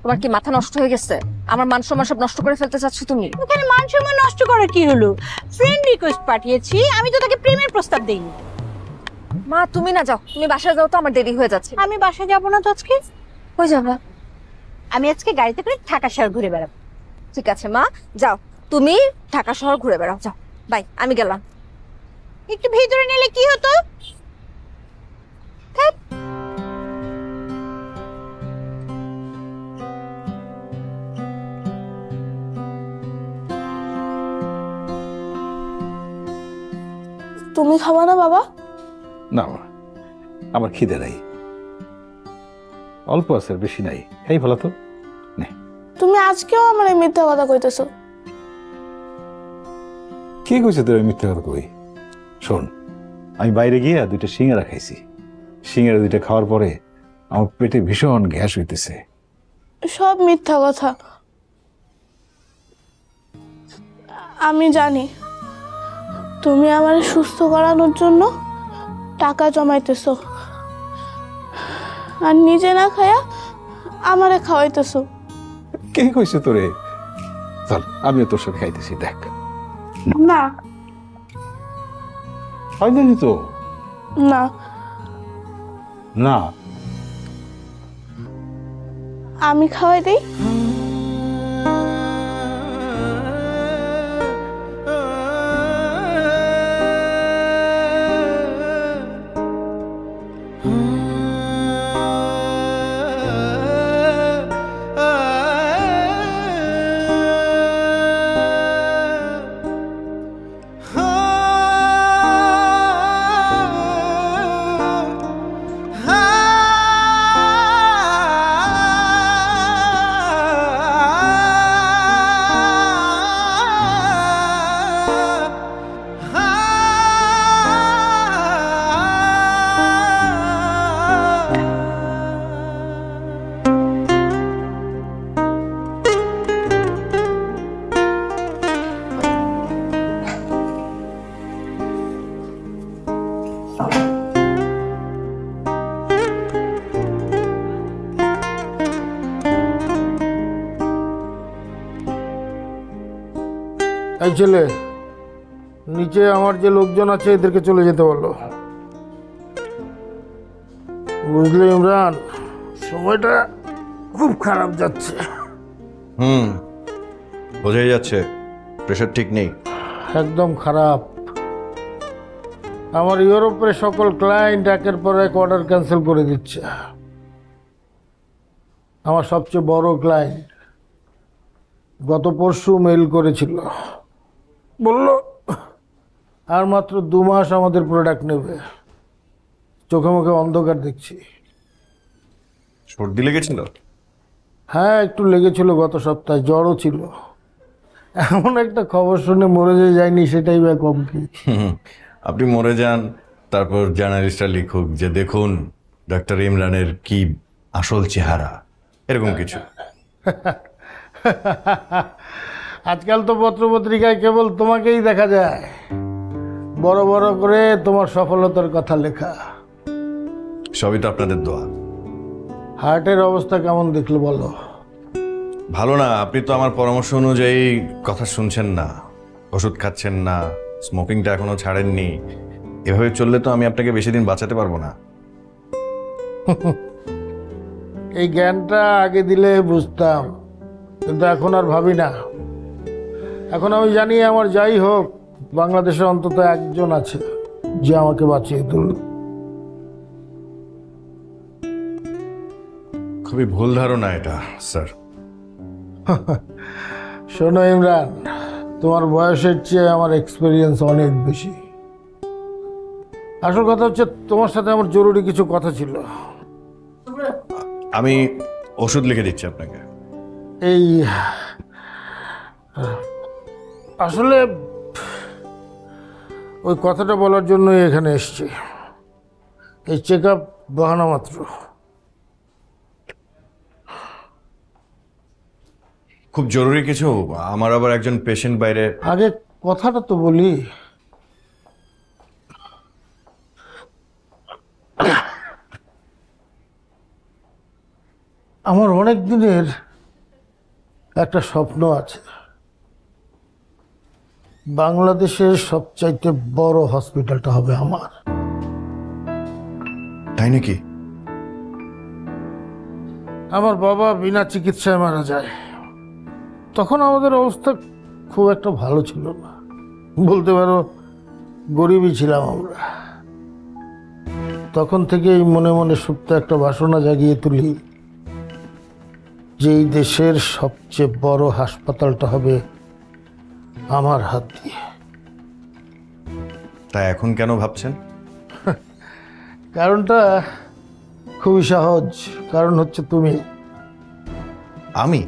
তোমার কি মাথা নষ্ট হয়ে গেছে? আমার মান সম্মান সব নষ্ট করে ফেলতে চাচ্ছ তুমি? ওখানে মান সম্মান নষ্ট করার কি হলো? ফ্রেন্ড রিকোয়েস্ট পাঠিয়েছি, আমি তো তাকে প্রেমের প্রস্তাব দেইনি। মা তুমি না যাও, তুমি বাসায় যাও তো, আমার দেরি হয়ে যাচ্ছে। আমি বাসায় যাবো না তো আজকে। কই যাবা? আমি আজকে গাড়িতে করে ঢাকা শহর ঘুরে বেড়াবো। ঠিক আছে মা, যাও তুমি ঢাকা শহর ঘুরে বেড়াও, যাও। বাই, আমি গেলাম। একটু ভিতরে নিলে কি হতো? তুমি খাবা না বাবা? না আমার খিদে নাই, অল্প আছে, বেশি নাই, খাই ভালো তো। তুমি আজকেও আমার এই মিথ্যা কথা কইতেছো। কে কইছে তোর মিথ্যা কথা কই? শোন, আমি বাইরে গিয়ে 2টা সিঙ্গারা খাইছি। সিঙ্গারা 2টা খাওয়ার পরে আমার পেটে ভীষণ গ্যাস হইতেছে। সব মিথ্যা কথা। আমি জানি তুমি আমার সুস্থ করানোর জন্য টাকা জমাইতেছো, আর নিজে না খায়া আমারে খাওয়াইতেছো। কে কইছে তোরে? চল আমিও তোর সাথে খাইতেছি, দেখ। না হয়নি তো? না না আমি খাওয়াই দিই। এই ছেলে, নিচে আমার যে লোকজন আছে এদেরকে চলে যেতে বললো। বুঝলি ইমরান, সময়টা খুব খারাপ যাচ্ছে। বোঝাই যাচ্ছে প্রেশার ঠিক নেই। একদম খারাপ। আমার ইউরোপের সকল ক্লায়েন্ট একের পর এক অর্ডার ক্যান্সেল করে দিচ্ছে। আমার সবচেয়ে বড় ক্লায়েন্ট গত পরশু মেইল করেছিল, বলল আর মাত্র 2 মাস আমাদের প্রোডাক্ট নেবে। চোখে মুখে অন্ধকার দেখছি। সর্দি লেগেছিল? হ্যাঁ একটু লেগেছিল, গত সপ্তাহে জ্বরও ছিল। এমন একটা খবর শুনে মরে যে যায়নি সেটাই বা কম কি। আপনি মরে যান, তারপর জার্নালিস্টরা লিখুক যে দেখুন ডাক্তার ইমরানের কি আসল চেহারা, এরকম কিছু। আজকাল তো পত্রপত্রিকায় কেবল তোমাকেই দেখা যায়, বড় বড় করে তোমার সফলতার কথা লেখা। সবই তো আপনাদের দোয়া। হার্টের অবস্থা কেমন দেখলে বলো? ভালো না। আপনি তো আমার পরামর্শ অনুযায়ী কথা শুনছেন না, ওষুধ খাচ্ছেন না, স্মোকিংটা এখনো ছাড়েননি। এভাবে চললে তো আমি আপনাকে বেশি দিন বাঁচাতে পারবো না। এই জ্ঞানটা আগে দিলে বুঝতাম, কিন্তু এখন আর ভাবি না। এখন আমি জানি আমার যাই হোক, বাংলাদেশে অন্তত একজন আছে যে আমাকে বাঁচিয়ে তুলল। খুবই ভুল ধারণা এটা স্যার। শোনো ইমরান, তোমার বয়সের চেয়ে আমার এক্সপিরিয়েন্স অনেক বেশি। আসল কথা হচ্ছে তোমার সাথে আমার জরুরি কিছু কথা ছিল। আমি ওষুধ লিখে দিচ্ছি আপনাকে। এই আসলে ওই কথাটা বলার জন্যই এখানে এসছি। এই চেক আপ বাহানা মাত্র। খুব জরুরি কিছু? আমার আবার একজন পেশেন্ট বাইরে। আগে কথাটা তো বলি। আমার অনেক দিনের একটা স্বপ্ন আছে, বাংলাদেশের সবচাইতে বড় হসপিটালটা হবে আমার। তাই নাকি? আমার বাবা বিনা চিকিৎসায় মারা যায়, তখন আমাদের অবস্থা খুব একটা ভালো ছিল না, বলতে পারো গরিবই ছিলাম আমরা। তখন থেকেই মনে মনে সুপ্ত একটা বাসনা জাগিয়ে তুলি যে এই দেশের সবচেয়ে বড় হাসপাতালটা হবে আমার হাত দিয়ে। তা এখন কেন ভাবছেন? কারণটা খুবই সহজ, কারণ হচ্ছে তুমি। আমি